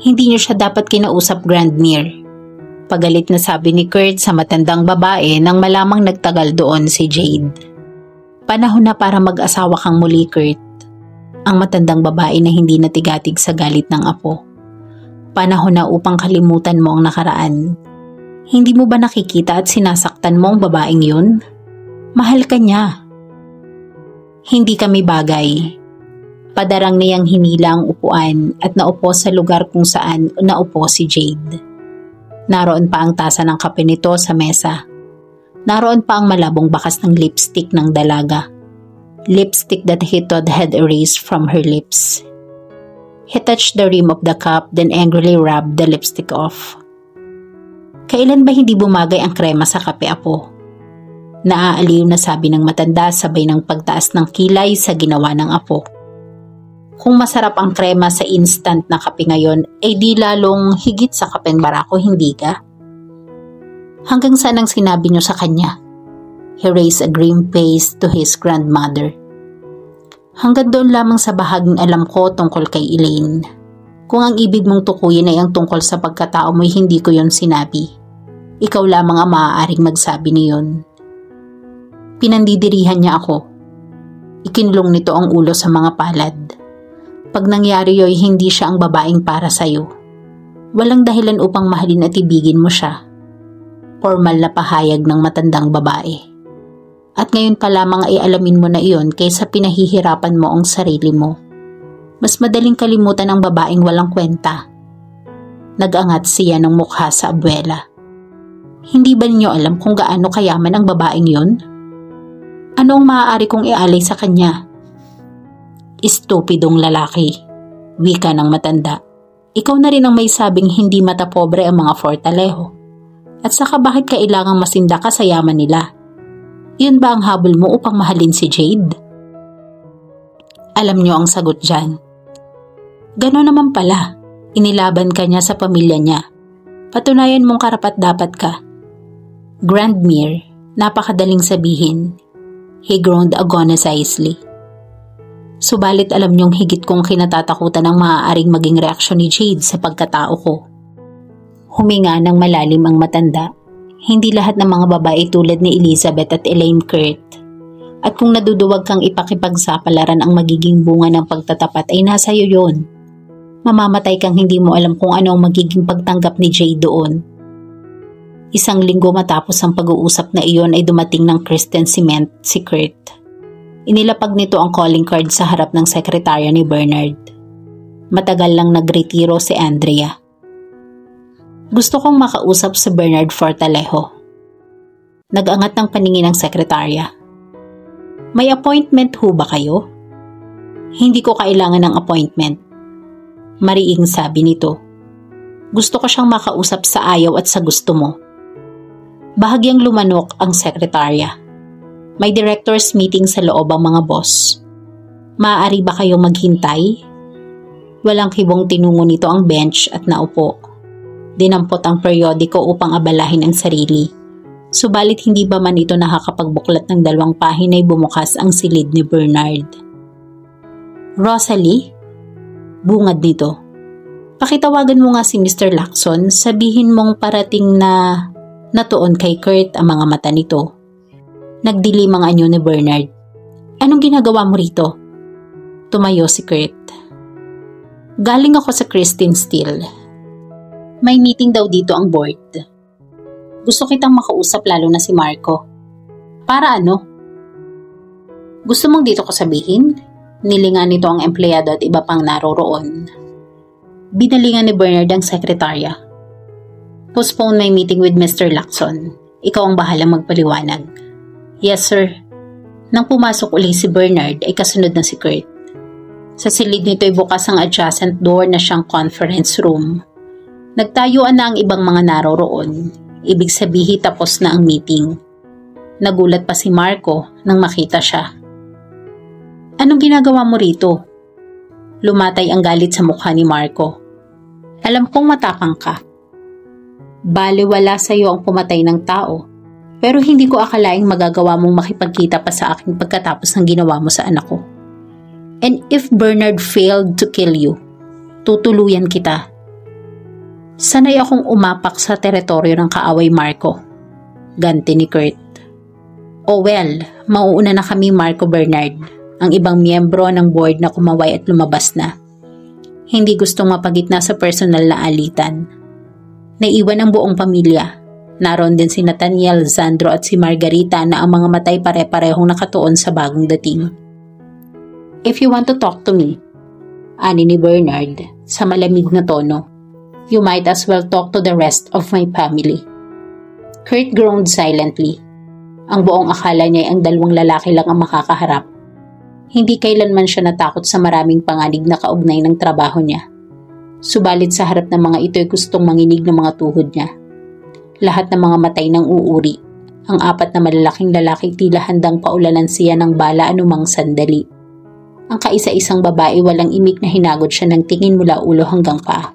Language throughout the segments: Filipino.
Hindi niyo siya dapat kinausap, Grandmere. Pagalit na sabi ni Kurt sa matandang babae nang malamang nagtagal doon si Jade. Panahon na para mag-asawa kang muli, Kurt. Ang matandang babae na hindi natigatig sa galit ng apo. Panahon na upang kalimutan mo ang nakaraan. Hindi mo ba nakikita at sinasaktan mo ang babaeng yun? Mahal ka niya. Hindi kami bagay. Padarang niyang hinila ang upuan at naupo sa lugar kung saan naupo si Jade. Naroon pa ang tasa ng kape nito sa mesa. Naroon pa ang malabong bakas ng lipstick ng dalaga. Lipstick that he thought had erased from her lips. He touched the rim of the cup then angrily rubbed the lipstick off. Kailan ba hindi bumagay ang krema sa kape, apo? Naaaliw na sabi ng matanda sabay ng pagtaas ng kilay sa ginawa ng apo. Kung masarap ang krema sa instant na kape ngayon, ay di lalong higit sa kapeng barako, hindi ka? Hanggang saan ang sinabi niyo sa kanya? He raised a grim face to his grandmother. Hanggang doon lamang sa bahaging alam ko tungkol kay Elaine. Kung ang ibig mong tukuyin ay ang tungkol sa pagkatao mo'y hindi ko yon sinabi. Ikaw lamang ang maaaring magsabi niyon. Pinandidirihan niya ako. Ikinulong nito ang ulo sa mga palad. Pag nangyari yo'y hindi siya ang babaeng para sa'yo. Walang dahilan upang mahalin at ibigin mo siya. Formal na pahayag ng matandang babae. At ngayon pa lamang ay alamin mo na iyon kaysa pinahihirapan mo ang sarili mo. Mas madaling kalimutan ang babaeng walang kwenta. Nag-angat siya ng mukha sa abuela. Hindi ba ninyo alam kung gaano kayaman ang babaeng yon? Ano ang maaari kong ialay sa kanya? Estupidong lalaki, wika ng matanda. Ikaw na rin ang may sabing hindi mata pobre ang mga Fortalejo. At saka bakit kailangang masinda ka sa yaman nila? Yun ba ang habol mo upang mahalin si Jade? Alam niyo ang sagot dyan. Gano'n naman pala, inilaban ka niya sa pamilya niya. Patunayan mong karapat-dapat ka. Grandmere, napakadaling sabihin. He groaned agonizedly. Subalit alam niyong higit kong kinatatakutan ang maaaring maging reaksyon ni Jade sa pagkatao ko. Huminga ng malalim ang matanda. Hindi lahat ng mga babae tulad ni Elizabeth at Elaine Kurt. At kung naduduwag kang ipakipagsapalaran ang magiging bunga ng pagtatapat ay nasa iyo yun. Mamamatay kang hindi mo alam kung ano ang magiging pagtanggap ni Jade doon. Isang linggo matapos ang pag-uusap na iyon ay dumating ng Kristen Cement si Kurt. Inilapag nito ang calling card sa harap ng sekretarya ni Bernard. Matagal lang nagretiro si Andrea. Gusto kong makausap si Bernard Fortalejo. Nag-angat ng paningin ng sekretarya. May appointment ho ba kayo? Hindi ko kailangan ng appointment. Mariing sabi nito. Gusto ko siyang makausap sa ayaw at sa gusto mo. Bahagyang lumanok ang sekretarya. May directors meeting sa loob ang mga boss. Maaari ba kayo maghintay? Walang kibong tinungo nito ang bench at naupo. Dinampot ang periodiko upang abalahin ang sarili. Subalit hindi ba man ito nakakapagbuklat ng 2 pahina ay bumukas ang silid ni Bernard. Rosalie? Bungad nito. Pakitawagan mo nga si Mr. Lacson, sabihin mong parating na natuon kay Kurt ang mga mata nito. Nagdilim ang anyo ni Bernard. Anong ginagawa mo rito? Tumayo si Kurt. Galing ako sa Christine Steele. May meeting daw dito ang board. Gusto kitang makausap lalo na si Marco. Para ano? Gusto mong dito ko sabihin? Nilingan nito ang empleyado at iba pang naroroon. Binalingan ni Bernard ang sekretarya. Postpone my meeting with Mr. Lacson. Ikaw ang bahalang magpaliwanag. Yes, sir. Nang pumasok uli si Bernard ay kasunod na si Kurt. Sa silid nito ay bukas ang adjacent door na siyang conference room. Nagtayuan na ang ibang mga naroroon. Ibig sabihin tapos na ang meeting. Nagulat pa si Marco nang makita siya. Anong ginagawa mo rito? Lumatay ang galit sa mukha ni Marco. Alam kong matapang ka. Baliwala sa iyo ang pumatay ng tao. Pero hindi ko akalaing magagawa mong makipagkita pa sa akin pagkatapos ng ginawa mo sa anak ko. And if Bernard failed to kill you, tutuluyan kita. Sanay akong umapak sa teritoryo ng kaaway, Marco. Ganti ni Kurt. Oh well, mauuna na kami, Marco Bernard, ang ibang miyembro ng board na kumaway at lumabas na. Hindi gustong mapagitna sa personal na alitan. Naiwan ang buong pamilya. Naroon din si Nathaniel, Sandro at si Margarita na ang mga matay pare-parehong nakatuon sa bagong dating. If you want to talk to me, ani ni Bernard sa malamig na tono, you might as well talk to the rest of my family. Kurt groaned silently. Ang buong akala niya ay ang dalawang lalaki lang ang makakaharap. Hindi kailanman siya natakot sa maraming panganib na kaugnay ng trabaho niya. Subalit sa harap ng mga ito ay gustong manginig ng mga tuhod niya. Lahat ng mga matay ng uuri. Ang 4 na malalaking lalaki tila handang paulanan siya ng bala anumang sandali. Ang kaisa-isang babae walang imik na hinagod siya ng tingin mula ulo hanggang paa.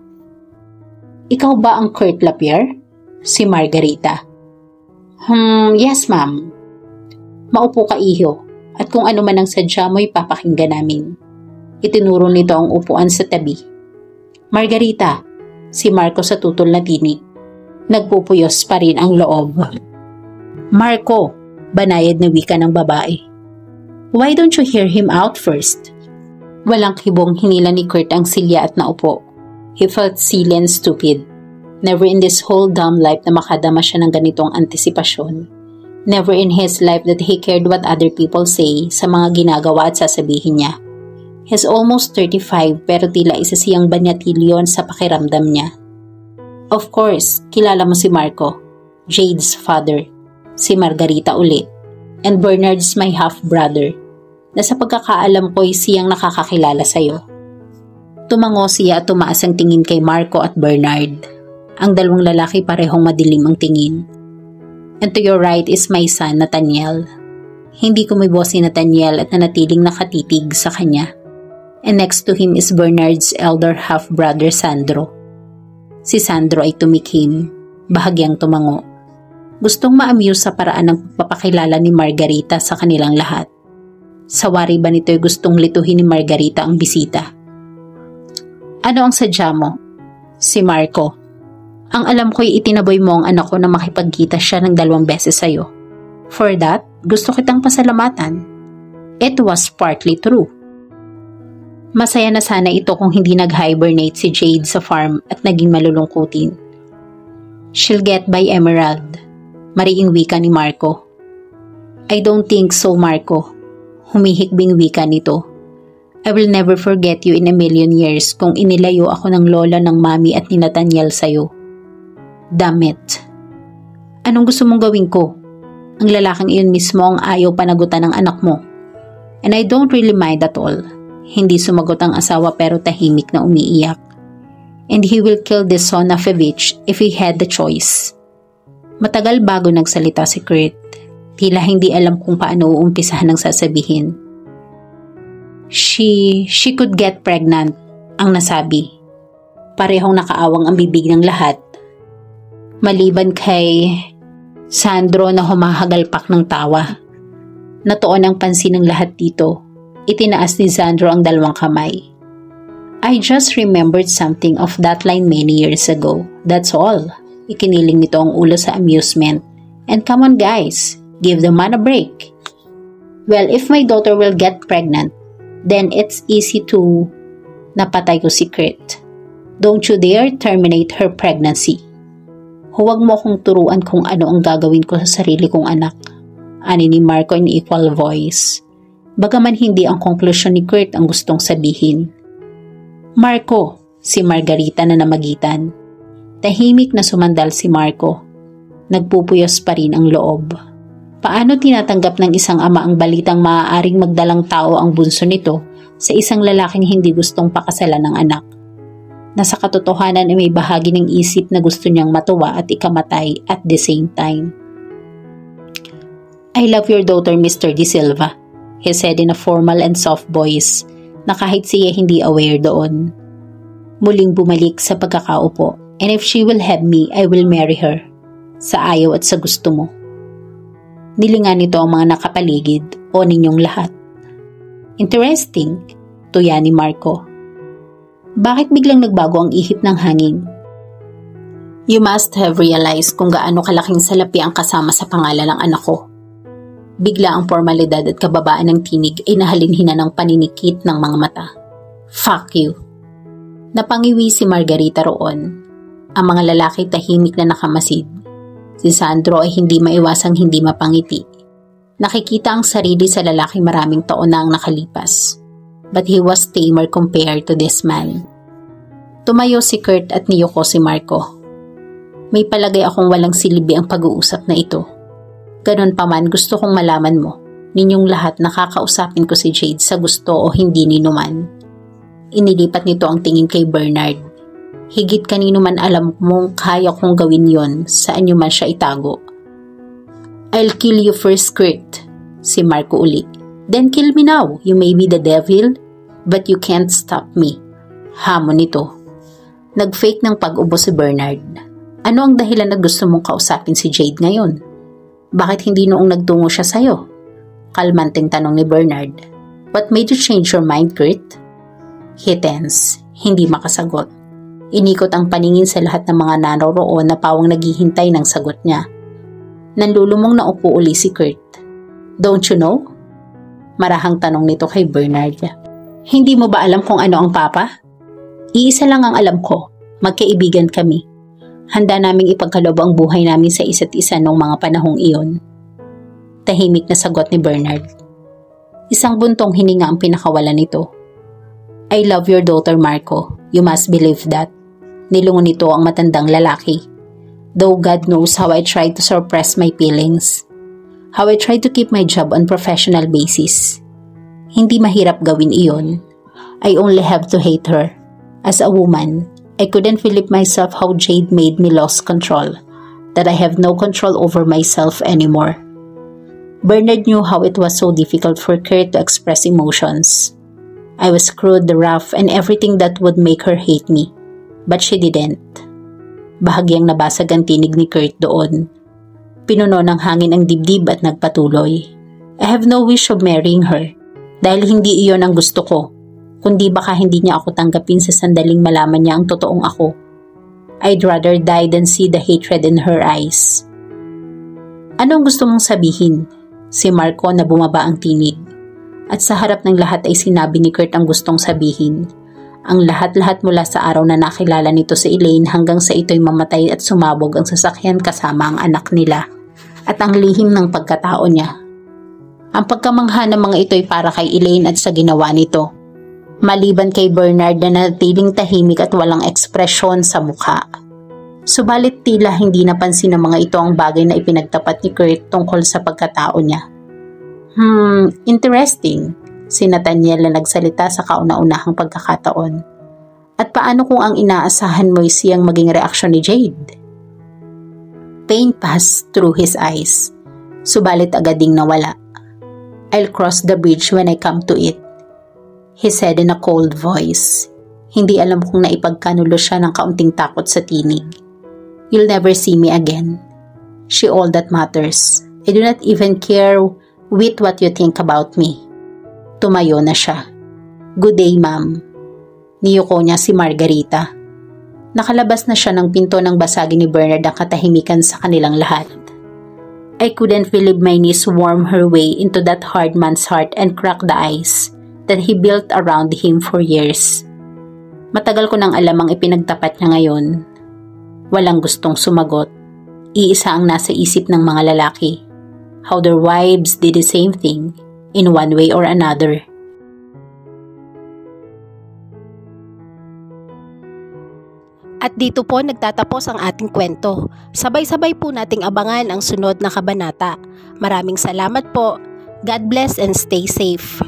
Ikaw ba ang Kurt Lapierre? Si Margarita. Yes ma'am. Maupo ka, iho, at kung ano man ang sadya mo ipapakinggan namin. Itinuro nito ang upuan sa tabi. Margarita, si Marco sa tutol na tinig. Nagpupuyos pa rin ang loob. Marco, banayad na wika ng babae. Why don't you hear him out first? Walang kibong hinila ni Kurt ang silya at naupo. He felt silly and stupid. Never in this whole damn life na makadama siya ng ganitong antisipasyon. Never in his life that he cared what other people say sa mga ginagawa at sasabihin niya. He's almost 35 pero tila isa siyang banyatilyon sa pakiramdam niya. Of course, kilala mo si Marco, Jade's father, si Margarita ulit, and Bernard's my half-brother, na sa pagkakaalam ko'y siyang nakakakilala sa'yo. Tumango siya at tumaas ang tingin kay Marco at Bernard. Ang dalawang lalaki parehong madilim ang tingin. And to your right is my son, Nathaniel. Hindi kumibo si Nathaniel at nanatiling nakatitig sa kanya. And next to him is Bernard's elder half-brother, Sandro. Si Sandro ay tumikim, bahagyang tumango. Gustong ma-amuse sa paraan ng pagpapakilala ni Margarita sa kanilang lahat. Sa wari ba nito'y gustong lituhin ni Margarita ang bisita? Ano ang sadya mo? Si Marco. Ang alam ko'y itinaboy mo ang anak ko na makipagkita siya ng 2 beses sa'yo. For that, gusto kitang pasalamatan. It was partly true. Masaya na sana ito kung hindi nag-hibernate si Jade sa farm at naging malulungkutin. She'll get by, Emerald. Mariing wika ni Marco. I don't think so, Marco. Humihikbing wika nito. I will never forget you in a million years kung inilayo ako ng lola ng mami at ni Nathaniel sa'yo. Damn it. Anong gusto mong gawin ko? Ang lalaking iyon mismo ang ayaw panagutan ng anak mo. And I don't really mind at all. Hindi sumagot ang asawa pero tahimik na umiiyak. And he will kill this son of a bitch if he had the choice. Matagal bago nagsalita si Kurt. Tila hindi alam kung paano uumpisahan ang sasabihin. She could get pregnant, ang nasabi. Parehong nakaawang ang bibig ng lahat. Maliban kay Sandro na humahagalpak ng tawa. Natuon ang pansin ng lahat dito. Itinaas ni Sandro ang 2 kamay. I just remembered something of that line many years ago. That's all. Ikiniling nito ang ulo sa amusement. And come on guys, give the man a break. Well, if my daughter will get pregnant, then it's easy to... Napatay ko si Kurt. Don't you dare terminate her pregnancy. Huwag mo akong turuan kung ano ang gagawin ko sa sarili kong anak. Ani ni Marco in equal voice. Bagaman hindi ang konklusyon ni Kurt ang gustong sabihin. Marco, si Margarita na namagitan. Tahimik na sumandal si Marco. Nagpupuyos pa rin ang loob. Paano tinatanggap ng isang ama ang balitang maaaring magdalang tao ang bunso nito sa isang lalaking hindi gustong pakasalan ng anak? Na sa katotohanan ay may bahagi ng isip na gusto niyang matuwa at ikamatay at the same time. I love your daughter, Mr. De Silva, he said in a formal and soft voice na kahit siya hindi aware doon. Muling bumalik sa pagkakaupo. And if she will have me, I will marry her. Sa ayaw at sa gusto mo. Nilingan nito ang mga nakapaligid o ninyong lahat. Interesting, tuya ni Marco. Bakit biglang nagbago ang ihip ng hangin? You must have realized kung gaano kalaking salapi ang kasama sa pangalan ng anak ko. Bigla ang formalidad at kababaan ng tinig ay nahalinhina ng paninikit ng mga mata. Fuck you. Napangiwi si Margarita roon. Ang mga lalaki tahimik na nakamasid. Si Sandro ay hindi maiwasang hindi mapangiti. Nakikita ang sarili sa lalaki maraming taon na ang nakalipas. But he was tamer compared to this man. Tumayo si Kurt at niyuko si Marco. May palagay akong walang silbi ang pag-uusap na ito. Ganon pa man, gusto kong malaman mo, ninyong lahat nakakausapin ko si Jade sa gusto o hindi ninuman. Inilipat nito ang tingin kay Bernard. Higit kanino man alam mong kaya kong gawin yon, saan nyo man siya itago. I'll kill you first, Kurt, si Marco uli. Then kill me now, you may be the devil, but you can't stop me. Hamon nito. Nag-fake ng pag-ubo si Bernard. Ano ang dahilan na gusto mong kausapin si Jade ngayon? Bakit hindi noong nagtungo siya sa'yo? Kalmanteng tanong ni Bernard. What made you change your mind, Kurt? He tense, hindi makasagot. Inikot ang paningin sa lahat ng mga naroroon na pawang naghihintay ng sagot niya. Nanlulumong na upo uli si Kurt. Don't you know? Marahang tanong nito kay Bernard. Hindi mo ba alam kung ano ang papa? Iisa lang ang alam ko, magkaibigan kami. Handa naming ipagkaloob ang buhay namin sa isa't isa noong mga panahong iyon. Tahimik na sagot ni Bernard. Isang buntong hininga ang pinakawalan nito. I love your daughter, Marco. You must believe that. Nilungon nito ang matandang lalaki. Though God knows how I tried to suppress my feelings. How I tried to keep my job on professional basis. Hindi mahirap gawin iyon. I only have to hate her. As a woman, I couldn't believe myself how Jade made me lose control, that I have no control over myself anymore. Bernard knew how it was so difficult for Kurt to express emotions. I was crude, rough, and everything that would make her hate me. But she didn't. Bahagyang nabasag ang tinig ni Kurt doon. Pinuno ng hangin ang dibdib at nagpatuloy. I have no wish of marrying her, dahil hindi iyon ang gusto ko. Kundi baka hindi niya ako tanggapin sa sandaling malaman niya ang totoong ako. I'd rather die than see the hatred in her eyes. Anong gusto mong sabihin? Si Marco na bumaba ang tinig. At sa harap ng lahat ay sinabi ni Kurt ang gustong sabihin. Ang lahat-lahat mula sa araw na nakilala nito si Elaine hanggang sa ito'y mamatay at sumabog ang sasakyan kasama ang anak nila. At ang lihim ng pagkatao niya. Ang pagkamangha ng mga ito'y para kay Elaine at sa ginawa nito. Maliban kay Bernard na natiling tahimik at walang ekspresyon sa mukha. Subalit tila hindi napansin ng mga ito ang bagay na ipinagtapat ni Kurt tungkol sa pagkatao niya. Interesting, si Nathaniel na nagsalita sa kauna-unahang pagkakataon. At paano kung ang inaasahan mo'y siyang maging reaksyon ni Jade? Pain passed through his eyes, subalit agad ding nawala. I'll cross the bridge when I come to it, he said in a cold voice. Hindi alam kung naipagkanulo siya ng kaunting takot sa tinig. You'll never see me again. She all that matters. I do not even care with what you think about me. Tumayo na siya. Good day, ma'am. Niyuko niya si Margarita. Nakalabas na siya ng pinto ng basagi ni Bernard ang katahimikan sa kanilang lahat. I couldn't believe my niece worm her way into that hard man's heart and crack the ice that he built around him for years. Matagal ko nang alam ang ipinagtapat niya ngayon. Walang gustong sumagot. Iisa ang nasa isip ng mga lalaki. How their wives did the same thing, in one way or another. At dito po nagtatapos ang ating kwento. Sabay-sabay po nating abangan ang sunod na kabanata. Maraming salamat po. God bless and stay safe.